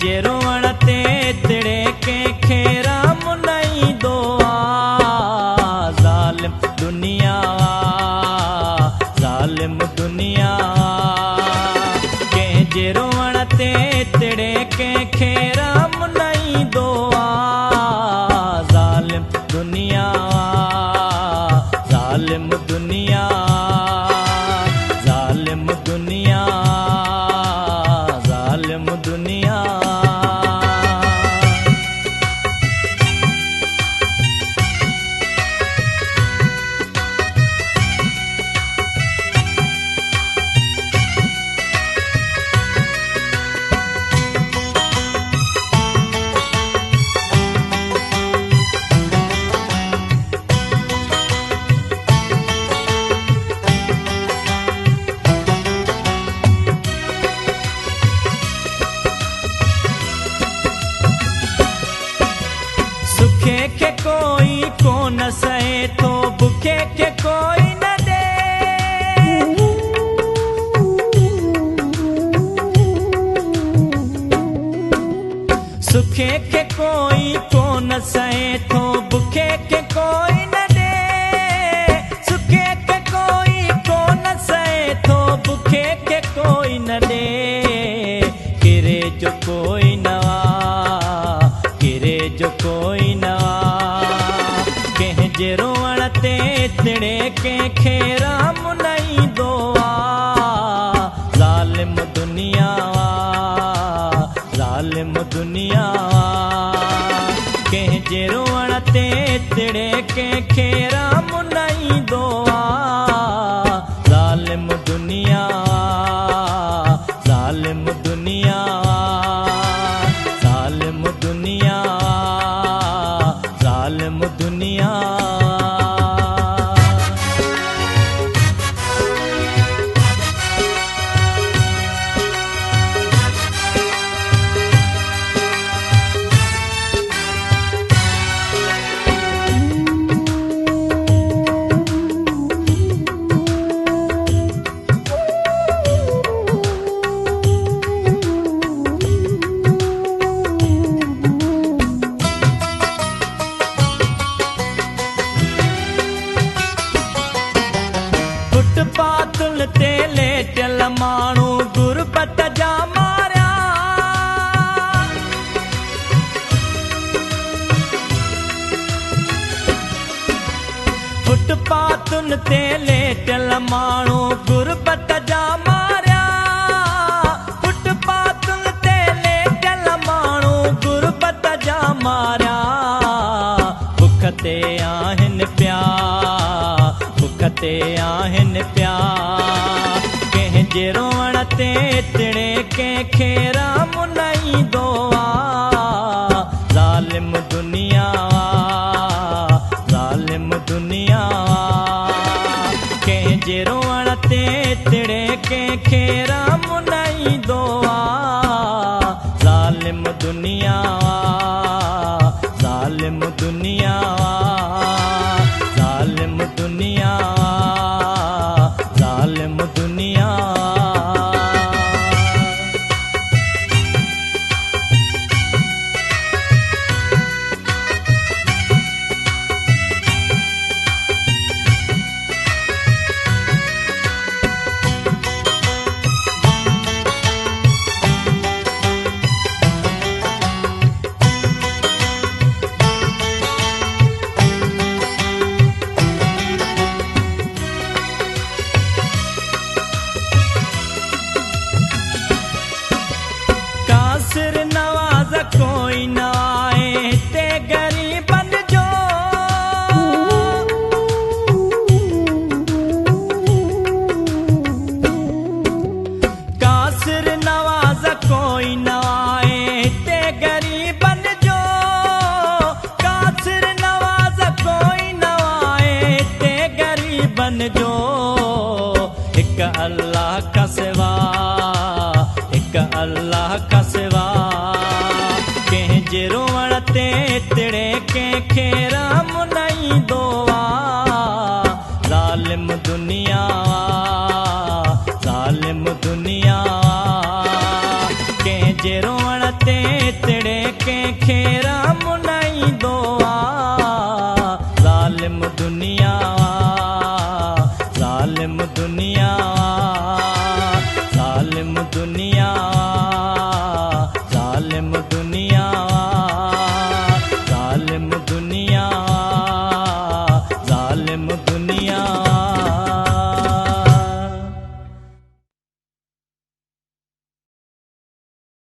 कंहिंजे रोअण ते तिड़े कंहिंखे राम ईंदो आहे। ज़ालिम दुनिया ज़ालिम दुनिया कंहिंजे रोअण ते तिड़े कंहिंखे राम ईंदो आहे। ज़ालिम दुनिया ज़ालिम दुनिया ज़ालिम दुनिया ज़ालिम दुनिया। सुखे के कोई कोन सहे थो बुखे के कोई न दे। सुखे के कोई कोन सहे थो बुखे के कोई न दे। सुखे के कोई कोन सहे थो बुखे के कोई न दे। किरे जो कोई न किरे जो कोई न कंहिंजे रोअण ते तिड़े कंहिंखे राम ईंदो आहे। ज़ालिम दुनिया ज़ालिम दुनिया कंहिंजे रोअण ते तिड़े कंहिंखे राम ईंदो आहे। ज़ालिम दुनिया ज़ालिम दुनिया ज़ालिम दुनिया ज़ालिम दुनिया। फुटपाथुल ते लेटल माण्हू गुरबत जा मारिया। फुटपाथुल ते लेटल माण्हू गुरबत जा मारिया। फुटपाथुल ते लेटल माण्हू गुरबत जा मारिया। बुख ते आहिनि पिया बुख ते आहिनि पिया। कंहिंजे रोअण ते तिड़े कंहिंखे राम ईंदो आहे। ज़ालिम दुनिया ज़ालिम दुनिया कंहिंजे रोअण ते तिड़े कंहिंखे राम ईंदो आहे। ज़ालिम दुनिया ज़ालिम दुनिया ज़ालिम दुनिया ज़ालिम दुनिया। कासिर नवाज़ कोई न आहे ते ग़रीबन जो। कासिर नवाज़ कोई न आहे ते ग़रीबन जो। कासिर नवाज़ कोई न आहे ते ग़रीबन जो। हिकु अल्लाह का सिवा हिकु अल्लाह का सिवा कंहिंजे रोअण ते तिड़े कंहिंखे राम ईंदो आहे। ज़ालिम दुनिया ज़ालिम दुनिया कंहिंजे रोअण ते तिड़े कंहिंखे